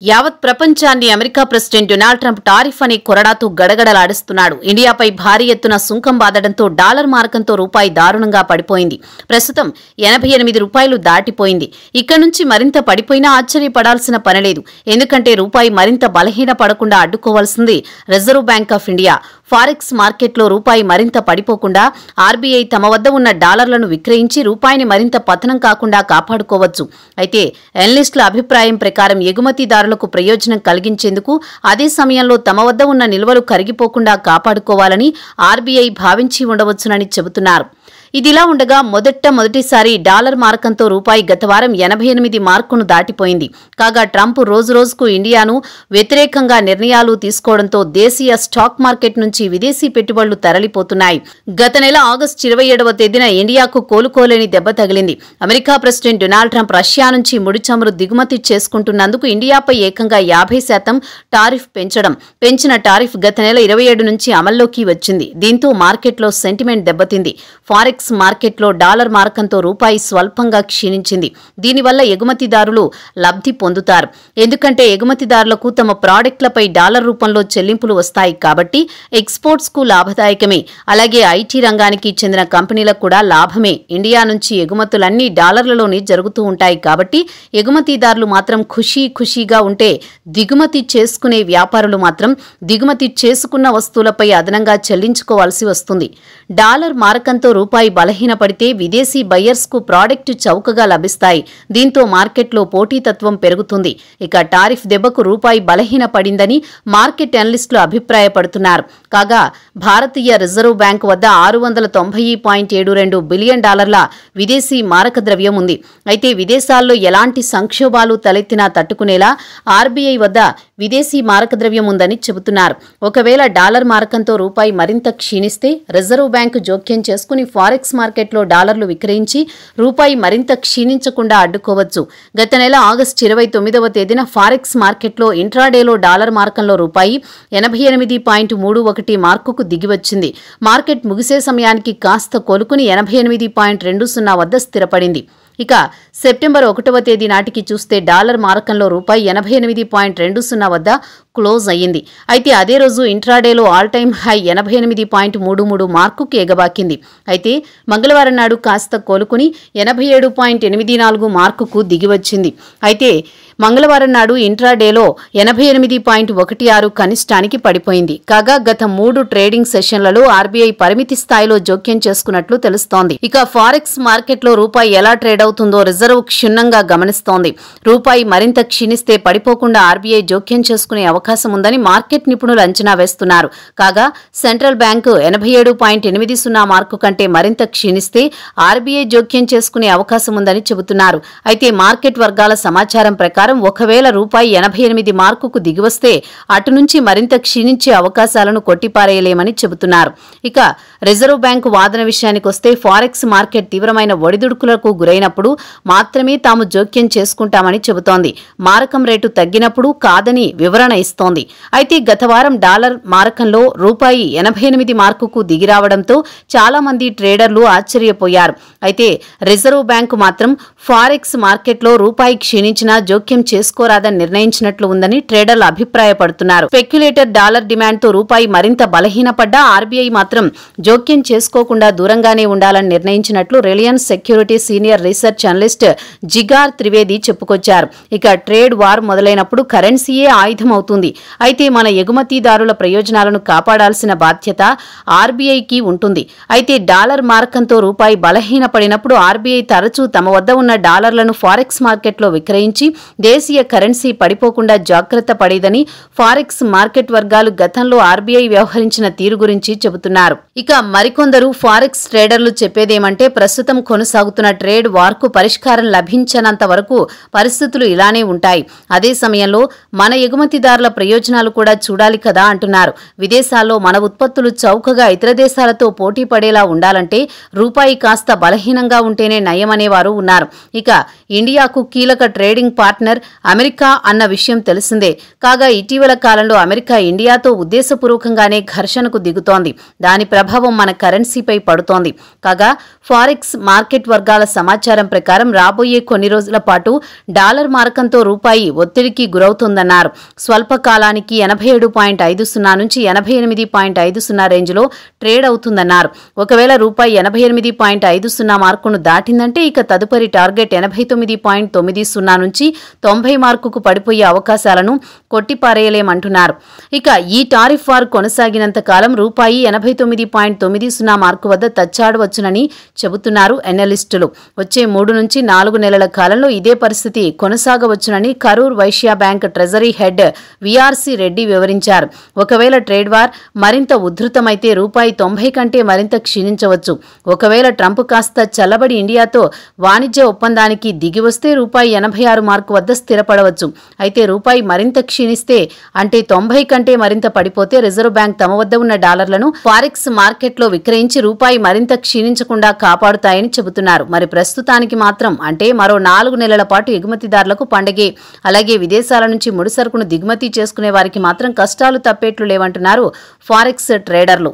యావత్ ప్రపంచాన్ని America president Donald Trump tariff అనే కొరడాతో గడగడలాడిస్తున్నాడు. ఇండియాపై భారీ ఎత్తున సుంకం బాదడంతో డాలర్ మార్కంతో రూపాయి దారుణంగా పడిపోయింది. ప్రస్తుతం 88 రూపాయలు దాటిపోయింది. ఇక్కడి నుంచి మరింత పడిపోయినా ఆశ్చర్యపడాల్సిన పనిలేదు. ఎందుకంటే రూపాయి మరింత బలహీన పడకుండా అడ్డుకోవాల్సింది reserve bank of India. Forex మార్కెట్లో రూపాయి మరింత పడిపోకుండా ఆర్బీఐ తమ వద్ద ఉన్న డాలర్లను విక్రయించి రూపాయిని మరింత పతనం కాకుండా కాపాడుకోవచ్చు. అయితే ఎనలిస్టుల అభిప్రాయం ప్రకారం ఎగుమతిదారులకు ప్రయోజనం కలిగించేందుకు అదే సమయంలో తమ వద్ద ఉన్న నిల్వలు కరిగిపోకుండా కాపాడుకోవాలని ఆర్బీఐ భావించి ఉండవచ్చునని చెబుతున్నారు. ఇదిలా ఉండగా మొదటిసారి డాలర్ మార్కంతో రూపాయి గతవారం 88 మార్కును దాటిపోయింది. కాగా ట్రంప్ రోజురోజుకు ఇండియాను వ్యతిరేకంగా నిర్ణయాలు తీసుకోవడంతో దేశీయ స్టాక్ మార్కెట్ నుంచి విదేశీ పెట్టుబడులు తరలిపోతున్నాయి. గత నెల ఆగస్టు 27వ తేదీన ఇండియాకు కోలుకోలేని దెబ్బ తగిలింది. America president Donald Trump Russia నుంచి ముడి చమురు దిగుమతి చేసుకుంటున్నందుకు ఇండియాపై ఏకంగా 50% టారిఫ్ పెంచిన టారిఫ్ గత నెల 27 నుంచి అమల్లోకి వచ్చింది. దీంతో మార్కెట్లో సెంటిమెంట్ దెబ్బతింది. ఫారెక్స్ మార్కెట్లో డాలర్ మార్కంతో రూపాయి స్వల్పంగా క్షీణించింది. దీనివల్ల ఎగుమతిదారులు లబ్ధి పొందుతారు. ఎందుకంటే ఎగుమతిదారులకు తమ ప్రాడక్టులపై డాలర్ రూపంలో చెల్లింపులు వస్తాయి కాబట్టి ఎక్స్పోర్ట్స్ కు లాభదాయకమే. అలాగే ఐటీ రంగానికి చెందిన కంపెనీలకు కూడా లాభమే. ఇండియా నుంచి ఎగుమతులన్నీ డాలర్లలోనే జరుగుతూ ఉంటాయి కాబట్టి ఎగుమతిదారులు మాత్రం ఖుషీగా ఉంటే దిగుమతి చేసుకునే వ్యాపారులు మాత్రం దిగుమతి చేసుకున్న వస్తువులపై అదనంగా చెల్లించుకోవాల్సి వస్తుంది. డాలర్ మార్కంతో రూపాయి బలహీనపడితే విదేశీ బయ్యర్స్ కు ప్రాడక్టు చౌకగా లభిస్తాయి. దీంతో మార్కెట్లో పోటీతత్వం పెరుగుతుంది. ఇక టారిఫ్ దెబ్బకు రూపాయి బలహీనపడిందని మార్కెట్ అనలిస్టులు అభిప్రాయపడుతున్నారు. కాగా భారతీయ రిజర్వ్ బ్యాంకు వద్ద $690.72 బిలియన్ విదేశీ మారక ద్రవ్యం ఉంది. అయితే విదేశాల్లో ఎలాంటి సంక్షోభాలు తలెత్తినా తట్టుకునేలా ఆర్బీఐ వద్ద విదేశీ మారక ద్రవ్యం ఉందని చెబుతున్నారు. ఒకవేళ డాలర్ మారకంతో రూపాయి మరింత క్షీణిస్తే రిజర్వ్ బ్యాంకు జోక్యం చేసుకుని ఫారెక్స్ మార్కెట్లో డాలర్లు విక్రయించి రూపాయి మరింత క్షీణించకుండా అడ్డుకోవచ్చు. గత నెల ఆగస్టు 29వ తేదీన ఫారెక్స్ మార్కెట్లో ఇంట్రాడేలో డాలర్ మార్కంలో రూపాయి 88.31 మార్కుకు దిగివచ్చింది. మార్కెట్ ముగిసే సమయానికి కాస్త కోలుకుని 88.20 వద్ద స్థిరపడింది. ఇక సెప్టెంబర్ 1వ తేదీ నాటికి చూస్తే డాలర్ మార్కంలో రూపాయి 88.20 వద్ద క్లోజ్ అయ్యింది. అయితే అదే రోజు ఇంట్రాడేలో ఆల్ టైమ్ హై 88.33 మార్కుకు ఎగబాకింది. అయితే మంగళవారం నాడు కాస్త కోలుకుని 87.84 మార్కుకు దిగివచ్చింది. అయితే మంగళవారం నాడు ఇంట్రాడేలో 88.16 కనిష్టానికి పడిపోయింది. కాగా గత 3 ట్రేడింగ్ సెషన్లలో ఆర్బీఐ పరిమితి స్థాయిలో జోక్యం చేసుకున్నట్లు తెలుస్తోంది. ఇక ఫారెక్స్ మార్కెట్లో రూపాయి ఎలా ట్రేడ్ అవుతుందో రిజర్వ్ క్షుణ్ణంగా గమనిస్తోంది. రూపాయి మరింత క్షీణిస్తే పడిపోకుండా ఆర్బీఐ జోక్యం చేసుకునే అవకాశం ఉందని మార్కెట్ నిపుణులు అంచనా వేస్తున్నారు. కాగా సెంట్రల్ బ్యాంకు 87.80 మార్కు కంటే మరింత క్షీణిస్తే ఆర్బీఐ జోక్యం చేసుకునే అవకాశం ఉందని చెబుతున్నారు. అయితే మార్కెట్ వర్గాల సమాచారం ప్రకారం ఒకవేళ రూపాయి 88 మార్కుకు దిగివస్తే అటు నుంచి మరింత క్షీణించే అవకాశాలను కొట్టిపారేయలేమని చెబుతున్నారు. ఇక రిజర్వ్ బ్యాంకు వాదన విషయానికొస్తే ఫారెక్స్ మార్కెట్ తీవ్రమైన ఒడిదుడుకులకు గురైనప్పుడు మాత్రమే తాము జోక్యం చేసుకుంటామని చెబుతోంది. మారకం రేటు తగ్గినప్పుడు కాదని వివరణ ఇస్తోంది. అయితే గత వారం డాలర్ మారకంలో రూపాయి 88 మార్కుకు దిగిరావడంతో చాలా మంది ట్రేడర్లు ఆశ్చర్యపోయారు. అయితే రిజర్వ్ బ్యాంకు మాత్రం ఫారెక్స్ మార్కెట్లో రూపాయి క్షీణించినా జోక్యం చేసుకోరాదని నిర్ణయించినట్లు ఉందని ట్రేడర్లు అభిప్రాయపడుతున్నారు. స్పెక్యులేటర్ డాలర్ డిమాండ్తో రూపాయి మరింత బలహీనపడ్డా ఆర్బీఐ మాత్రం జోక్యం చేసుకోకుండా దూరంగానే ఉండాలని నిర్ణయించినట్లు Reliance security senior research analyst Jigar Trivedi చెప్పుకొచ్చారు. ఇక ట్రేడ్ వార్ మొదలైనప్పుడు కరెన్సీయే ఆయుధం అవుతుంది. అయితే మన ఎగుమతిదారుల ప్రయోజనాలను కాపాడాల్సిన బాధ్యత ఆర్బీఐకి ఉంటుంది. అయితే డాలర్ మార్కంతో రూపాయి బలహీనపడినప్పుడు ఆర్బీఐ తరచూ తమ వద్ద ఉన్న డాలర్లను ఫారెక్స్ మార్కెట్లో విక్రయించి దేశీయ కరెన్సీ పడిపోకుండా జాగ్రత్త పడేదని ఫారెక్స్ మార్కెట్ వర్గాలు గతంలో ఆర్బీఐ వ్యవహరించిన తీరు గురించి చెబుతున్నారు. ఇక మరికొందరు ఫారెక్స్ ట్రేడర్లు చెప్పేదేమంటే ప్రస్తుతం కొనసాగుతున్న ట్రేడ్ వార్కు పరిష్కారం లభించనంత వరకు పరిస్థితులు ఇలానే ఉంటాయి. అదే సమయంలో మన ఎగుమతిదారుల ప్రయోజనాలు కూడా చూడాలి కదా అంటున్నారు. విదేశాల్లో మన ఉత్పత్తులు చౌకగా ఇతర దేశాలతో పోటీ పడేలా ఉండాలంటే రూపాయి కాస్త బలహీనంగా ఉంటేనే నయమనేవారు ఉన్నారు. ఇక ఇండియాకు కీలక ట్రేడింగ్ పార్ట్నర్ డాలర్ అమెరికా అన్న విషయం తెలిసిందే. కాగా ఇటీవల కాలంలో అమెరికా ఇండియాతో ఉద్దేశపూర్వకంగానే ఘర్షణకు దిగుతోంది. దాని ప్రభావం మన కరెన్సీపై పడుతోంది. కాగా ఫారెక్స్ మార్కెట్ వర్గాల సమాచారం ప్రకారం రాబోయే కొన్ని రోజుల పాటు డాలర్ మారకంతో రూపాయి ఒత్తిడికి గురవుతుందన్నారు. స్వల్పకాలానికి 87.50 నుంచి 88.50 రేంజ్లో ట్రేడ్ అవుతుందన్నారు. ఒకవేళ రూపాయి 88.50 మార్కును దాటిందంటే ఇక తదుపరి టార్గెట్ 89.90 నుంచి 90 మార్కుకు పడిపోయే అవకాశాలను కొట్టిపారేయలేమంటున్నారు. ఇక ఈ టారిఫ్ వార్ కొనసాగినంత కాలం రూపాయి 89.90 మార్కు వద్ద తచ్చాడవచ్చునని చెబుతున్నారు ఎనలిస్టులు. వచ్చే 3 నుంచి 4 నెలల కాలంలో ఇదే పరిస్థితి కొనసాగవచ్చునని Karur Vysya bank treasury head VRC Reddy వివరించారు. ఒకవేళ ట్రేడ్ వార్ మరింత ఉధృతమైతే రూపాయి 90 కంటే మరింత క్షీణించవచ్చు. ఒకవేళ ట్రంప్ కాస్త చల్లబడి ఇండియాతో వాణిజ్య ఒప్పందానికి దిగివస్తే రూపాయి 86 మార్కు వద్ద స్థిరపడవచ్చు. అయితే రూపాయి మరింత క్షీణిస్తే అంటే 90 కంటే మరింత పడిపోతే రిజర్వ్ బ్యాంక్ తమ వద్ద ఉన్న డాలర్లను ఫారెక్స్ మార్కెట్లో విక్రయించి రూపాయి మరింత క్షీణించకుండా కాపాడుతాయని చెబుతున్నారు. మరి ప్రస్తుతానికి మాత్రం అంటే మరో 4 నెలల పాటు ఎగుమతిదారులకు పండగే. అలాగే విదేశాల నుంచి ముడి సరుకును దిగుమతి చేసుకునే వారికి మాత్రం కష్టాలు తప్పేట్లు లేవంటున్నారు ఫారెక్స్ ట్రేడర్లు.